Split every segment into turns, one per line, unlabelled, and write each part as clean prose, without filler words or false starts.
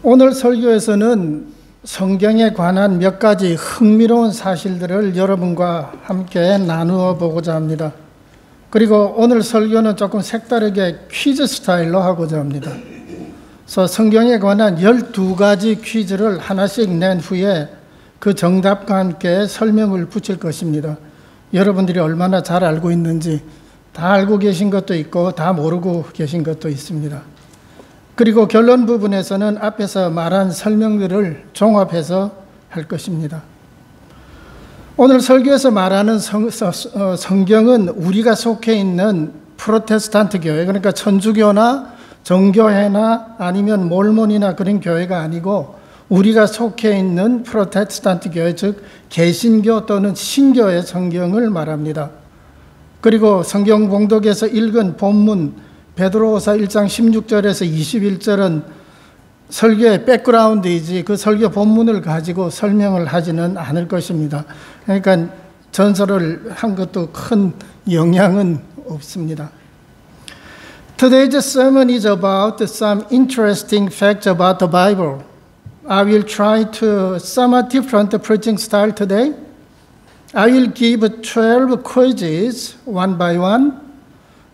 오늘 설교에서는 성경에 관한 몇 가지 흥미로운 사실들을 여러분과 함께 나누어 보고자 합니다. 그리고 오늘 설교는 조금 색다르게 퀴즈 스타일로 하고자 합니다. 그래서 성경에 관한 12가지 퀴즈를 하나씩 낸 후에 그 정답과 함께 설명을 붙일 것입니다. 여러분들이 얼마나 잘 알고 있는지 다 알고 계신 것도 있고 다 모르고 계신 것도 있습니다. 그리고 결론 부분에서는 앞에서 말한 설명들을 종합해서 할 것입니다. 오늘 설교에서 말하는 성경은 우리가 속해 있는 프로테스탄트 교회, 그러니까 천주교나 정교회나 아니면 몰몬이나 그런 교회가 아니고 우리가 속해 있는 프로테스탄트 교회, 즉 개신교 또는 신교의 성경을 말합니다. 그리고 성경 봉독에서 읽은 본문 베드로후서 1장 16절에서 21절은 설교의 백그라운드이지 그 설교 본문을 가지고 설명을 하지는 않을 것입니다. 그러니까 전설을 한 것도 큰 영향은 없습니다. Today's sermon is about some interesting facts about the Bible. I will try to somewhat different preaching style today. I will give 12 quizzes one by one.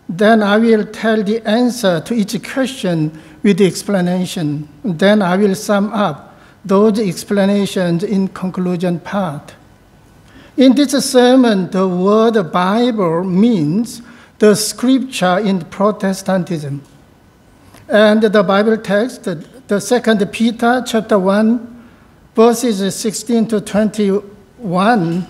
Then I will tell the answer to each question with the explanation. Then I will sum up those explanations in conclusion part. In this sermon, the word Bible means the scripture in Protestantism. And the Bible text, the 2 Peter chapter 1, verses 16 to 21,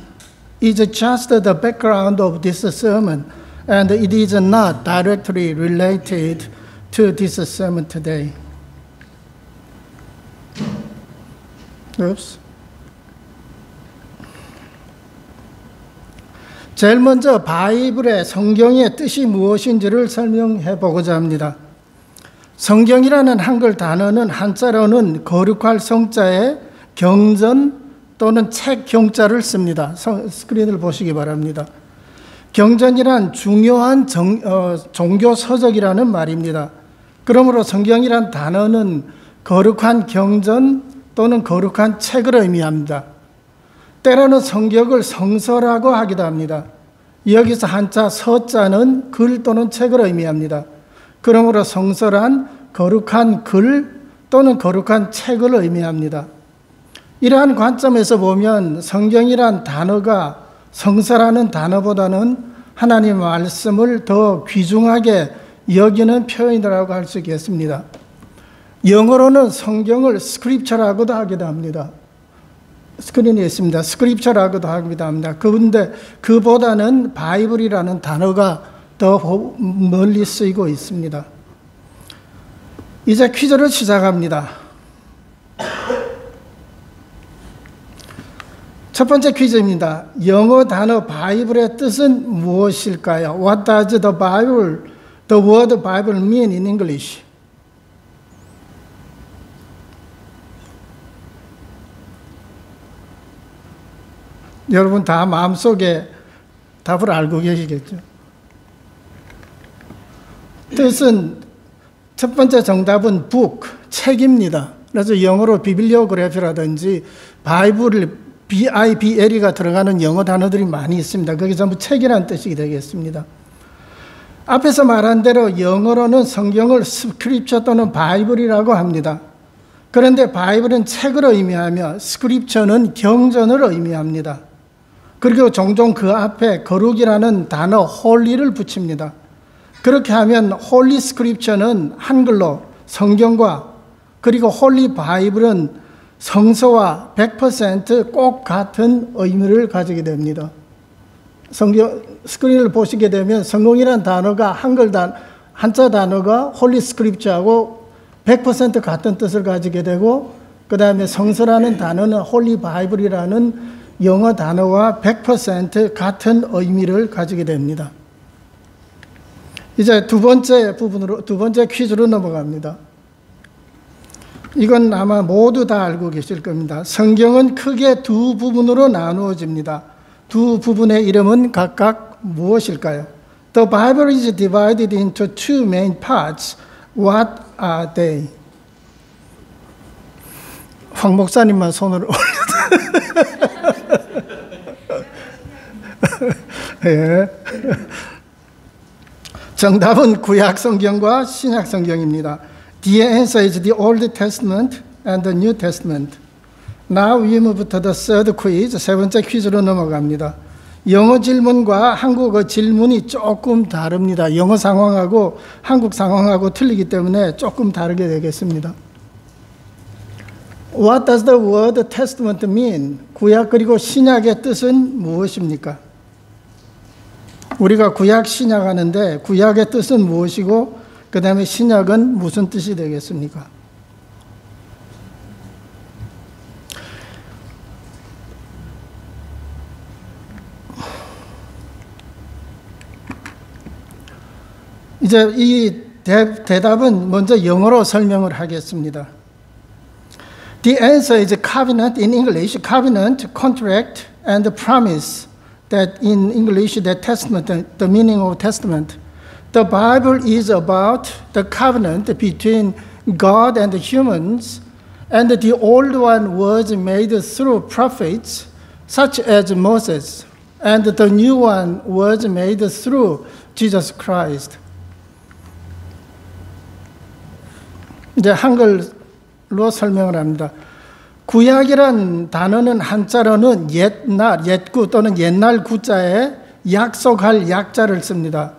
is just the background of this sermon. And it is not directly related to this sermon today. Oops. 제일 먼저 바이블의 성경의 뜻이 무엇인지를 설명해 보고자 합니다. 성경이라는 한글 단어는 한자로는 거룩할 성자에 경전 또는 책 경자를 씁니다. 스크린을 보시기 바랍니다. 경전이란 중요한 종교 서적이라는 말입니다. 그러므로 성경이란 단어는 거룩한 경전 또는 거룩한 책을 의미합니다. 때로는 성경을 성서라고 하기도 합니다. 여기서 한자 서자는 글 또는 책을 의미합니다. 그러므로 성서란 거룩한 글 또는 거룩한 책을 의미합니다. 이러한 관점에서 보면 성경이란 단어가 성서라는 단어보다는 하나님의 말씀을 더 귀중하게 여기는 표현이라고 할 수 있겠습니다. 영어로는 성경을 스크립처라고도 하기도 합니다. 스크린에 있습니다. 스크립처라고도 하기도 합니다. 그런데 그보다는 바이블이라는 단어가 더 멀리 쓰이고 있습니다. 이제 퀴즈를 시작합니다. 첫 번째 퀴즈입니다. 영어 단어 바이블의 뜻은 무엇일까요? What does the word Bible mean in English? 여러분 다 마음속에 답을 알고 계시겠죠? 뜻은 첫 번째 정답은 book, 책입니다. 그래서 영어로 비빌리오그래피라든지 바이블을 BIBL이가 들어가는 영어 단어들이 많이 있습니다. 그게 전부 책이라는 뜻이 되겠습니다. 앞에서 말한 대로 영어로는 성경을 스크립처 또는 바이블이라고 합니다. 그런데 바이블은 책을 의미하며 스크립처는 경전을 의미합니다. 그리고 종종 그 앞에 거룩이라는 단어 홀리를 붙입니다. 그렇게 하면 홀리 스크립처는 한글로 성경과 그리고 홀리 바이블은 성서와 100% 꼭 같은 의미를 가지게 됩니다. 성경 스크린을 보시게 되면 성경이라는 단어가 한자 단어가 홀리 스크립처하고 100% 같은 뜻을 가지게 되고 그 다음에 성서라는 단어는 홀리 바이블이라는 영어 단어와 100% 같은 의미를 가지게 됩니다. 이제 두 번째 퀴즈로 넘어갑니다. 이건 아마 모두 다 알고 계실 겁니다. 성경은 크게 두 부분으로 나누어집니다. 두 부분의 이름은 각각 무엇일까요? The Bible is divided into two main parts. What are they? 황 목사님만 손을 올려. 예. 정답은 구약 성경과 신약 성경입니다. The answer is the Old Testament and the New Testament. Now we move to the third quiz. 세 번째 퀴즈로 넘어갑니다. 영어 질문과 한국어 질문이 조금 다릅니다. 영어 상황하고 한국 상황하고 틀리기 때문에 조금 다르게 되겠습니다. What does the word testament mean? 구약 그리고 신약의 뜻은 무엇입니까? 우리가 구약 신약 하는데 구약의 뜻은 무엇이고 그 다음에 신약은 무슨 뜻이 되겠습니까? 이제 이 대답은 먼저 영어로 설명을 하겠습니다. The answer is covenant in English. Covenant, contract, and promise. That in English, the testament, the meaning of testament. The Bible is about the covenant between God and humans, and the old one was made through prophets, such as Moses, and the new one was made through Jesus Christ. 이제 한글로 설명을 합니다. 구약이란 단어는 한자로는 옛날, 옛구 또는 옛날 구자에 약속할 약자를 씁니다.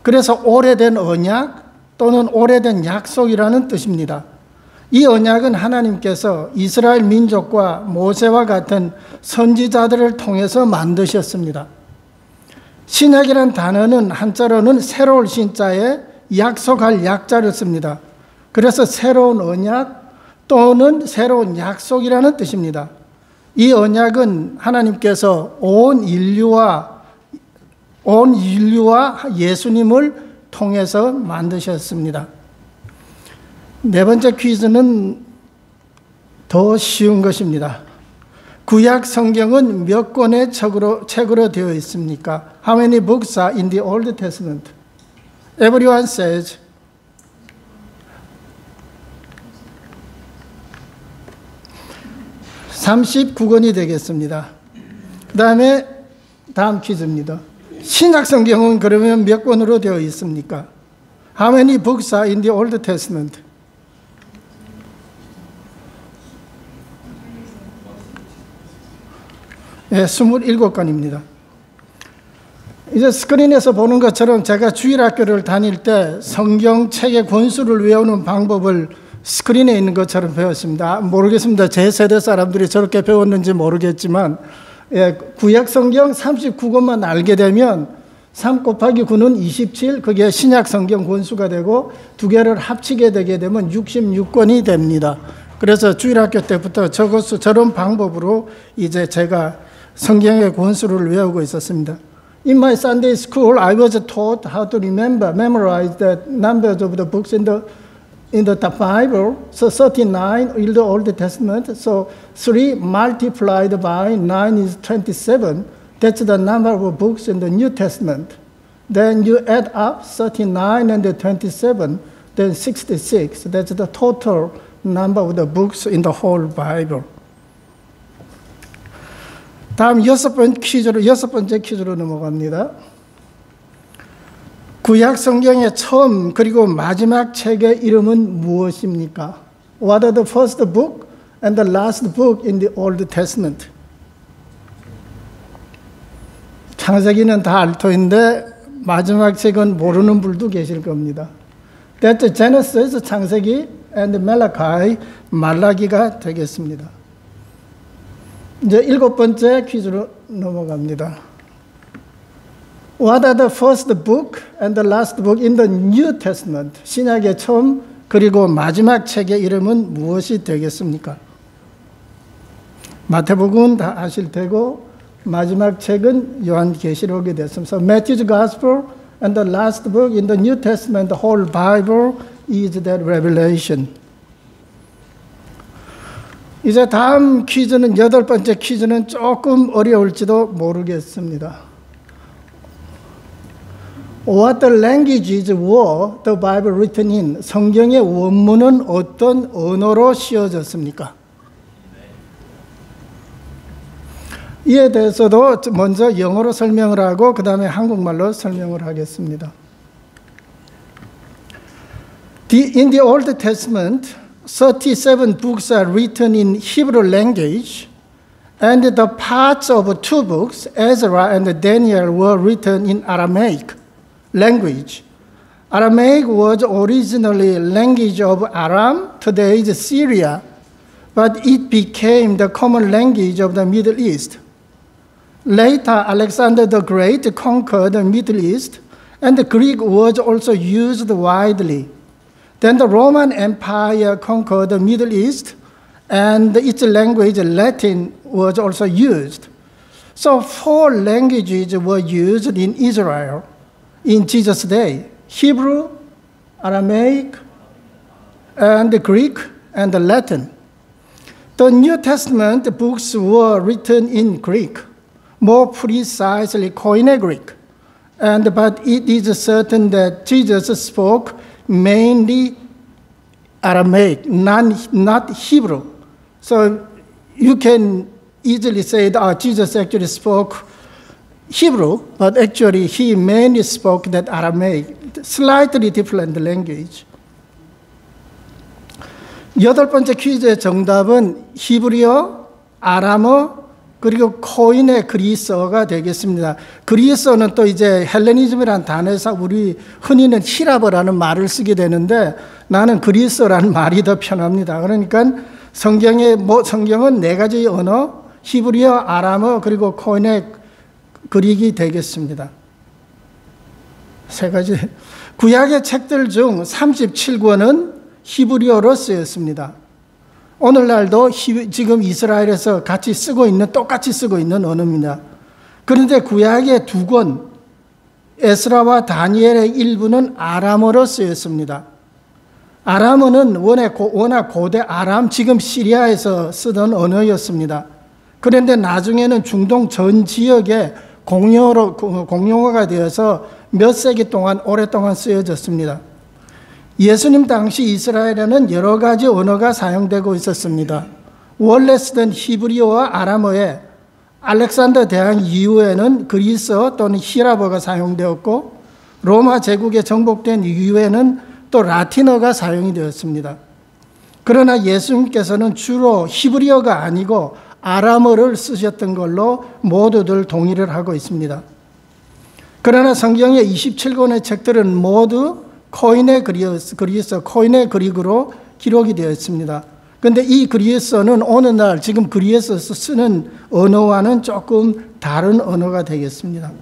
그래서 오래된 언약 또는 오래된 약속이라는 뜻입니다. 이 언약은 하나님께서 이스라엘 민족과 모세와 같은 선지자들을 통해서 만드셨습니다. 신약이란 단어는 한자로는 새로울 신자에 약속할 약자를 씁니다. 그래서 새로운 언약 또는 새로운 약속이라는 뜻입니다. 이 언약은 하나님께서 온 인류와 예수님을 통해서 만드셨습니다. 네 번째 퀴즈는 더 쉬운 것입니다. 구약 성경은 몇 권의 책으로 되어 있습니까? How many books are in the Old Testament? Everyone says 39권이 되겠습니다. 그 다음에 다음 퀴즈입니다. 신약 성경은 그러면 몇 권으로 되어 있습니까? How many books are in the Old Testament? 예, 27권입니다. 이제 스크린에서 보는 것처럼 제가 주일학교를 다닐 때 성경책의 권수를 외우는 방법을 스크린에 있는 것처럼 배웠습니다. 모르겠습니다. 제 세대 사람들이 저렇게 배웠는지 모르겠지만 구약 성경 39권만 알게 되면 3 곱하기 9는 27, 그게 신약 성경 권수가 되고 두 개를 합치게 되게 되면 66권이 됩니다. 그래서 주일학교 때부터 저런 방법으로 이제 제가 성경의 권수를 외우고 있었습니다. In my Sunday school, I was taught how to memorize the numbers of the books in the Bible. So 39 in the Old Testament. So 3 multiplied by 9 is 27. That's the number of books in the New Testament. Then you add up 39 and 27, then 66. That's the total number of the books in the whole Bible. 다음 여섯 번째 퀴즈로 넘어갑니다. 구약 성경의 처음 그리고 마지막 책의 이름은 무엇입니까? What are the first book and the last book in the Old Testament? 창세기는 다 알 터인데 마지막 책은 모르는 분도 계실 겁니다. That's Genesis, 창세기, and Malachi, 말라기가 되겠습니다. 이제 일곱 번째 퀴즈로 넘어갑니다. What are the first book and the last book in the New Testament? 신약의 처음 그리고 마지막 책의 이름은 무엇이 되겠습니까? 마태복음 다 아실 테고 마지막 책은 요한계시록이 됐습니다. So Matthew's Gospel and the last book in the New Testament, the whole Bible is that Revelation. 이제 다음 퀴즈는 여덟 번째 퀴즈는 조금 어려울지도 모르겠습니다. What the languages were the Bible written in? 성경의 원문은 어떤 언어로 씌워졌습니까? 이에 대해서도 먼저 영어로 설명을 하고 그 다음에 한국말로 설명을 하겠습니다. In the Old Testament, 37 books are written in Hebrew language, and the parts of 2 books, Ezra and Daniel, were written in Aramaic language. Aramaic was originally language of Aram, today's Syria, but it became the common language of the Middle East. Later, Alexander the Great conquered the Middle East, and the Greek was also used widely. Then the Roman Empire conquered the Middle East, and its language, Latin, was also used. So 4 languages were used in Israel in Jesus' day: Hebrew, Aramaic, and Greek, and Latin. The New Testament books were written in Greek, more precisely Koine Greek, but it is certain that Jesus spoke mainly Aramaic, not Hebrew. So you can easily say that Jesus actually spoke Hebrew, but actually he mainly spoke that Aramaic, slightly different language. 8번째 퀴즈의 정답은 히브리어, 아람어, 그리고 코인의 그리스어가 되겠습니다. 그리스어는 또 이제 헬레니즘이라는 단어에서 우리 흔히는 히라버라는 말을 쓰게 되는데 나는 그리스어라는 말이 더 편합니다. 그러니까 성경은 4가지 언어, 히브리어, 아람어, 그리고 코인의 그릭이 되겠습니다. 3가지. 구약의 책들 중 37권은 히브리어로 쓰였습니다. 오늘날도 지금 이스라엘에서 똑같이 쓰고 있는 언어입니다. 그런데 구약의 2권, 에스라와 다니엘의 일부는 아람어로 쓰였습니다. 아람어는 워낙 고대 아람, 지금 시리아에서 쓰던 언어였습니다. 그런데 나중에는 중동 전 지역에 공용어가 되어서 몇 세기 동안 오랫동안 쓰여졌습니다. 예수님 당시 이스라엘에는 여러 가지 언어가 사용되고 있었습니다. 원래 쓰던 히브리어와 아람어에 알렉산더 대왕 이후에는 그리스어 또는 히라버가 사용되었고 로마 제국에 정복된 이후에는 또 라틴어가 사용이 되었습니다. 그러나 예수님께서는 주로 히브리어가 아니고 아람어를 쓰셨던 걸로 모두들 동의를 하고 있습니다. 그러나 성경의 27권의 책들은 모두 코인의 그리스어, 코인의 그릭으로 기록이 되어 있습니다. 그런데 이 그리스어는 오늘날 지금 그리스어에서 쓰는 언어와는 조금 다른 언어가 되겠습니다.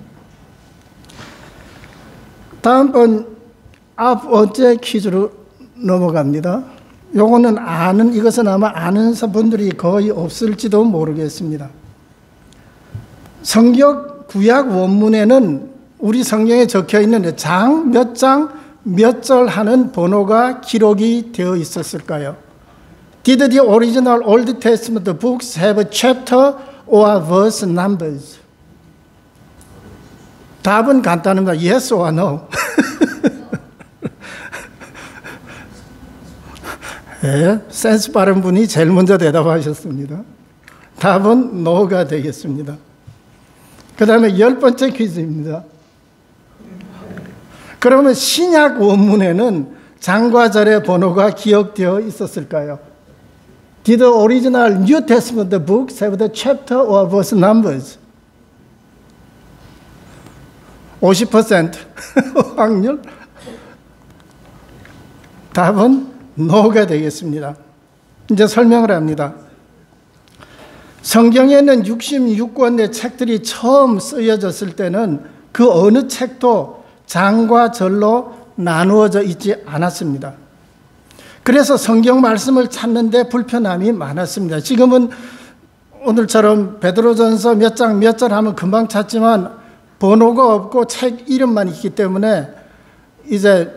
다음번 9번째 퀴즈로 넘어갑니다. 이것은 아마 아는 분들이 거의 없을지도 모르겠습니다. 성경 구약 원문에는 우리 성경에 적혀 있는 몇 장, 몇 절 하는 번호가 기록이 되어 있었을까요? Did the original Old Testament books have chapter or verse numbers? 답은 간단합니다. Yes or no. 네, 센스 빠른 분이 제일 먼저 대답하셨습니다. 답은 no가 되겠습니다. 그 다음에 10번째 퀴즈입니다. 그러면 신약 원문에는 장과 절의 번호가 기억되어 있었을까요? Did the original New Testament books have the chapter or verse numbers? 50% 확률? 답은 no가 되겠습니다. 이제 설명을 합니다. 성경에는 66권의 책들이 처음 쓰여졌을 때는 그 어느 책도 장과 절로 나누어져 있지 않았습니다. 그래서 성경 말씀을 찾는데 불편함이 많았습니다. 지금은 오늘처럼 베드로전서 몇 장 몇 절 하면 금방 찾지만 번호가 없고 책 이름만 있기 때문에 이제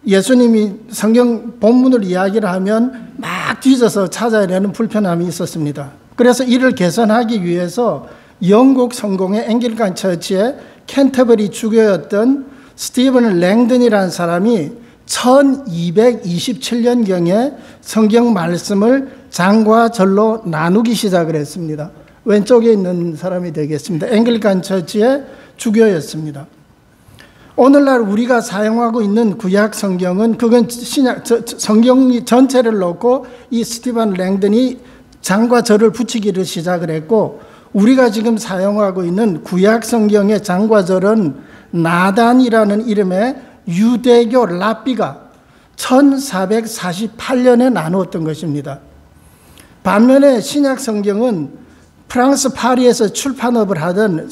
예수님이 성경 본문을 이야기를 하면 막 뒤져서 찾아야 되는 불편함이 있었습니다. 그래서 이를 개선하기 위해서 영국 성공의 앵글리칸 처치의 캔터버리 주교였던 스티븐 랭든이라는 사람이 1227년경에 성경 말씀을 장과 절로 나누기 시작을 했습니다. 왼쪽에 있는 사람이 되겠습니다. 앵글리칸 처치의 주교였습니다. 오늘날 우리가 사용하고 있는 구약 성경은 그건 성경 전체를 놓고 이 스티븐 랭든이 장과 절을 붙이기를 시작을 했고, 우리가 지금 사용하고 있는 구약 성경의 장과 절은 나단이라는 이름의 유대교 랍비가 1448년에 나누었던 것입니다. 반면에 신약 성경은 프랑스 파리에서 출판업을 하던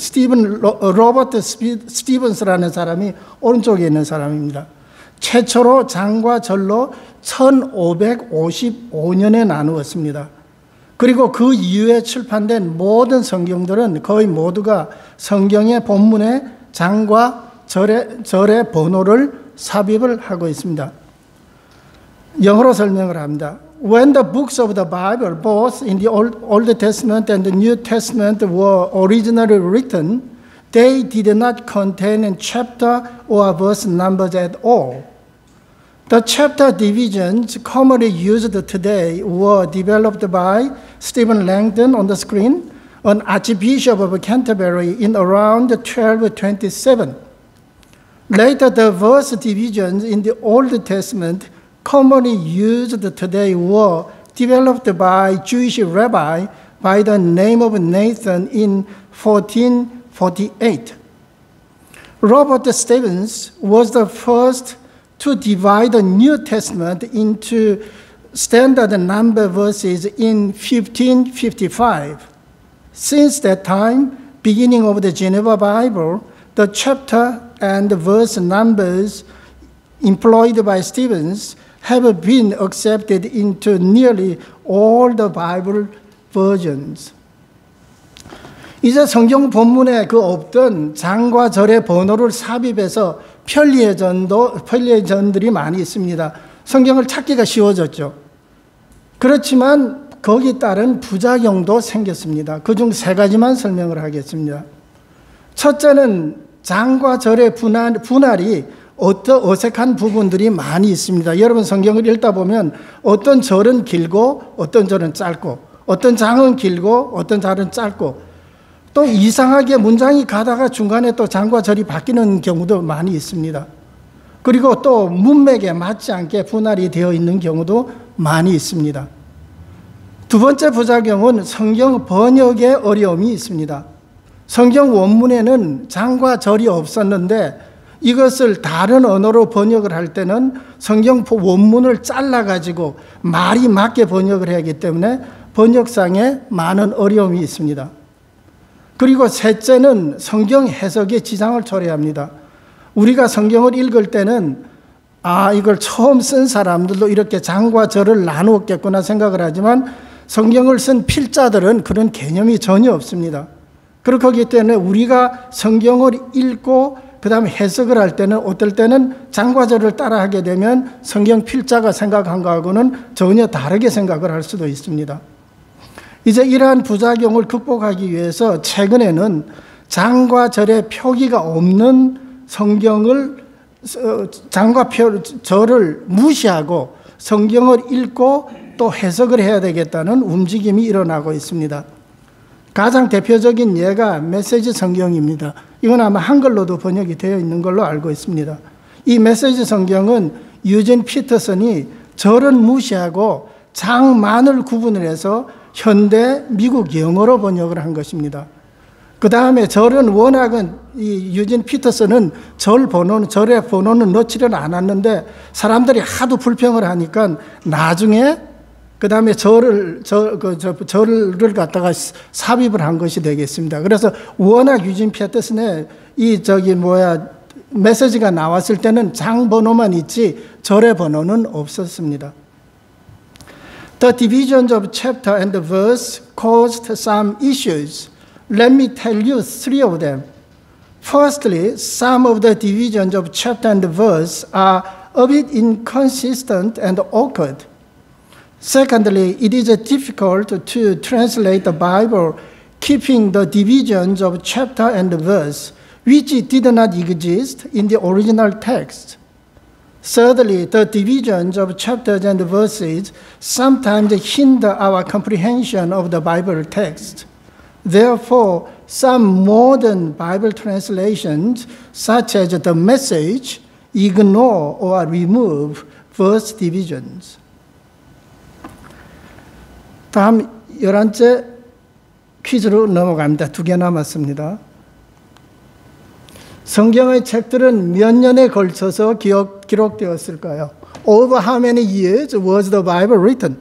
로버트 스티븐스라는 사람이 오른쪽에 있는 사람입니다. 최초로 장과 절로 1555년에 나누었습니다. 그리고 그 이후에 출판된 모든 성경들은 거의 모두가 성경의 본문에 장과 절의 번호를 삽입을 하고 있습니다. 영어로 설명을 합니다. When the books of the Bible, both in the Old Testament and the New Testament, were originally written, they did not contain chapter or verse numbers at all. The chapter divisions commonly used today were developed by Stephen Langton on the screen, an Archbishop of Canterbury in around 1227. Later, the verse divisions in the Old Testament commonly used today were developed by Jewish rabbi by the name of Nathan in 1448. Robert Stevens was the first to divide the New Testament into standard number verses in 1555. Since that time, beginning of the Geneva Bible, the chapter and verse numbers employed by Stevens have been accepted into nearly all the Bible versions. 이제 성경 본문에 그 없던 장과 절의 번호를 삽입해서 편리해전들이 많이 있습니다. 성경을 찾기가 쉬워졌죠. 그렇지만 거기에 따른 부작용도 생겼습니다. 그중 세 가지만 설명을 하겠습니다. 첫째는 장과 절의 분할이 어색한 부분들이 많이 있습니다. 여러분 성경을 읽다 보면 어떤 절은 길고 어떤 절은 짧고, 어떤 장은 길고 어떤 장은 짧고, 또 이상하게 문장이 가다가 중간에 또 장과 절이 바뀌는 경우도 많이 있습니다. 그리고 또 문맥에 맞지 않게 분할이 되어 있는 경우도 많이 있습니다. 두 번째 부작용은 성경 번역에 어려움이 있습니다. 성경 원문에는 장과 절이 없었는데 이것을 다른 언어로 번역을 할 때는 성경 원문을 잘라가지고 말이 맞게 번역을 해야 하기 때문에 번역상에 많은 어려움이 있습니다. 그리고 셋째는 성경 해석에 지장을 초래합니다. 우리가 성경을 읽을 때는 이걸 처음 쓴 사람들도 이렇게 장과 절을 나누었겠구나 생각을 하지만 성경을 쓴 필자들은 그런 개념이 전혀 없습니다. 그렇기 때문에 우리가 성경을 읽고 그 다음에 해석을 할 때는 어떨 때는 장과 절을 따라하게 되면 성경 필자가 생각한 거하고는 전혀 다르게 생각을 할 수도 있습니다. 이제 이러한 부작용을 극복하기 위해서 최근에는 장과 절의 표기가 없는 성경을 장과 절을 무시하고 성경을 읽고 또 해석을 해야 되겠다는 움직임이 일어나고 있습니다. 가장 대표적인 예가 메시지 성경입니다. 이건 아마 한글로도 번역이 되어 있는 걸로 알고 있습니다. 이 메시지 성경은 유진 피터슨이 절은 무시하고 장만을 구분을 해서 현대 미국 영어로 번역을 한 것입니다. 그 다음에 절은 워낙은 이 유진 피터슨은 절의 번호는 넣지를 않았는데 사람들이 하도 불평을 하니까 나중에 그 다음에 절을 갖다가 삽입을 한 것이 되겠습니다. 그래서 워낙 유진 피터슨의 메시지가 나왔을 때는 장 번호만 있지 절의 번호는 없었습니다. The divisions of chapter and verse caused some issues. Let me tell you three of them. Firstly, some of the divisions of chapter and verse are a bit inconsistent and awkward. Secondly, it is difficult to translate the Bible keeping the divisions of chapter and verse, which did not exist in the original text. Thirdly, the divisions of chapters and verses sometimes hinder our comprehension of the Bible text. Therefore, some modern Bible translations, such as the Message, ignore or remove verse divisions. 다음 11째 퀴즈로 넘어갑니다. 2개 남았습니다. 성경의 책들은 몇 년에 걸쳐서 기록되었을까요? Over how many years was the Bible written?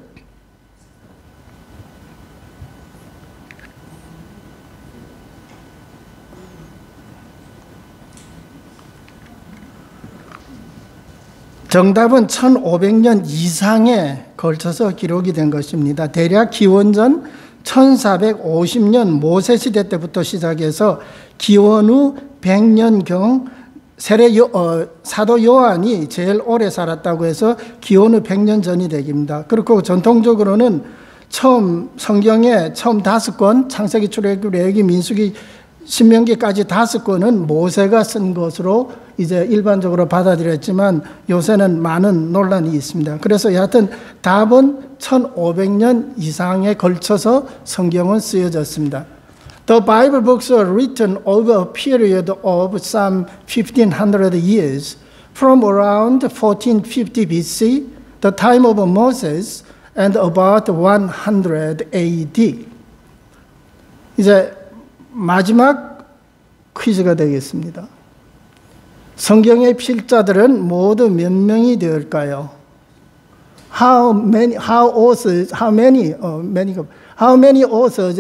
정답은 1500년 이상에 걸쳐서 기록이 된 것입니다. 대략 기원전 1450년 모세 시대 때부터 시작해서 기원 후 100년경 사도 요한이 제일 오래 살았다고 해서 기원 후 100년 전이 되깁니다. 그리고 전통적으로는 성경의 처음 5권, 창세기, 출애굽기, 레위기, 민수기, 신명기까지 5권은 모세가 쓴 것으로 이제 일반적으로 받아들였지만 요새는 많은 논란이 있습니다. 그래서 여하튼 답은 1500년 이상에 걸쳐서 성경은 쓰여졌습니다. The Bible books were written over a period of some 1500 years, from around 1450 BC, the time of Moses, and about 100 AD. 이제 마지막 퀴즈가 되겠습니다. 성경의 필자들은 모두 몇 명이 될까요? How many authors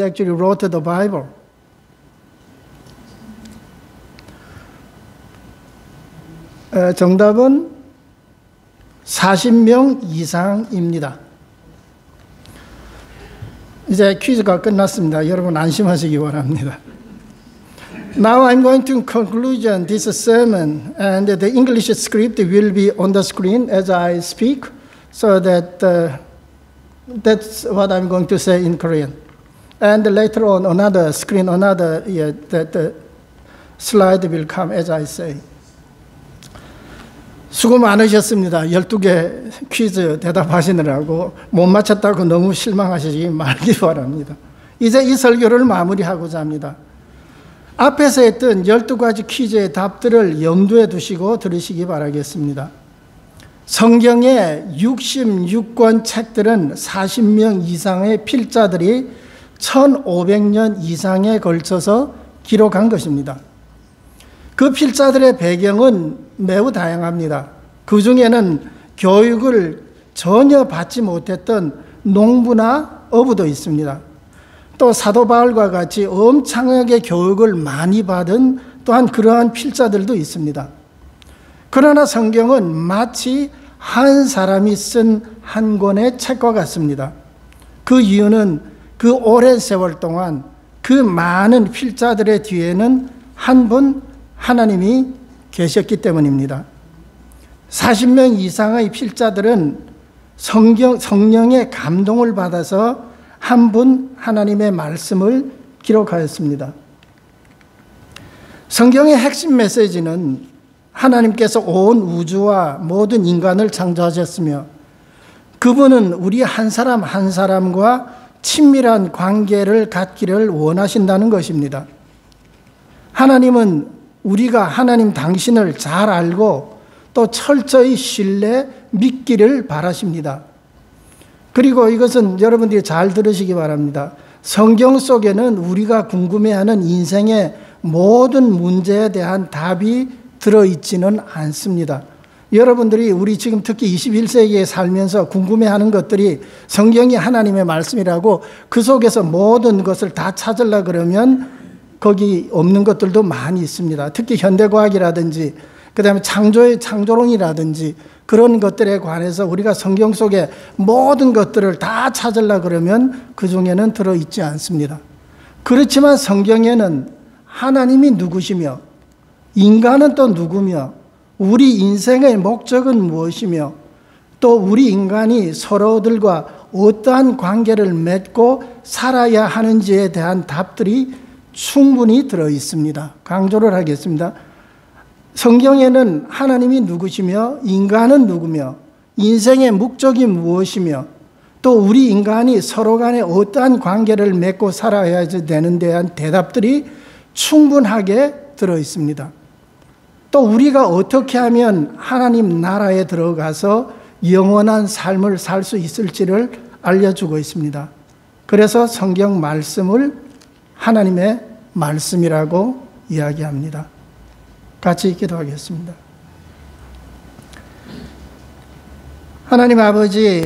actually wrote the Bible? 정답은 40명 이상입니다. 이제 퀴즈가 끝났습니다. 여러분 안심하시기 바랍니다. Now I'm going to conclude this sermon, and the English script will be on the screen as I speak, so that that's what I'm going to say in Korean. And later on, another slide will come as I say. 수고 많으셨습니다. 12개 퀴즈 대답하시느라고 못 맞췄다고 너무 실망하시지 말기 바랍니다. 이제 이 설교를 마무리하고자 합니다. 앞에서 했던 12가지 퀴즈의 답들을 염두에 두시고 들으시기 바라겠습니다. 성경의 66권 책들은 40명 이상의 필자들이 1500년 이상에 걸쳐서 기록한 것입니다. 그 필자들의 배경은 매우 다양합니다. 그 중에는 교육을 전혀 받지 못했던 농부나 어부도 있습니다. 또 사도 바울과 같이 엄청나게 교육을 많이 받은 또한 그러한 필자들도 있습니다. 그러나 성경은 마치 한 사람이 쓴 한 권의 책과 같습니다. 그 이유는 그 오랜 세월 동안 그 많은 필자들의 뒤에는 한 분 하나님이 계셨기 때문입니다. 40명 이상의 필자들은 성령의 감동을 받아서 한 분 하나님의 말씀을 기록하였습니다. 성경의 핵심 메시지는 하나님께서 온 우주와 모든 인간을 창조하셨으며 그분은 우리 한 사람 한 사람과 친밀한 관계를 갖기를 원하신다는 것입니다. 하나님은 우리가 하나님 당신을 잘 알고 또 철저히 신뢰, 믿기를 바라십니다. 그리고 이것은 여러분들이 잘 들으시기 바랍니다. 성경 속에는 우리가 궁금해하는 인생의 모든 문제에 대한 답이 들어있지는 않습니다. 여러분들이 우리 지금 특히 21세기에 살면서 궁금해하는 것들이 성경이 하나님의 말씀이라고 그 속에서 모든 것을 다 찾으려고 그러면 거기 없는 것들도 많이 있습니다. 특히 현대과학이라든지 그 다음에 창조론이라든지 그런 것들에 관해서 우리가 성경 속에 모든 것들을 다 찾으려고 그러면 그 중에는 들어있지 않습니다. 그렇지만 성경에는 하나님이 누구시며 인간은 또 누구며 우리 인생의 목적은 무엇이며 또 우리 인간이 서로들과 어떠한 관계를 맺고 살아야 하는지에 대한 답들이 충분히 들어있습니다. 강조를 하겠습니다. 성경에는 하나님이 누구시며 인간은 누구며 인생의 목적이 무엇이며 또 우리 인간이 서로 간에 어떠한 관계를 맺고 살아야 되는 데 대한 대답들이 충분하게 들어 있습니다. 또 우리가 어떻게 하면 하나님 나라에 들어가서 영원한 삶을 살 수 있을지를 알려주고 있습니다. 그래서 성경 말씀을 하나님의 말씀이라고 이야기합니다. 같이 기도하겠습니다. 하나님 아버지,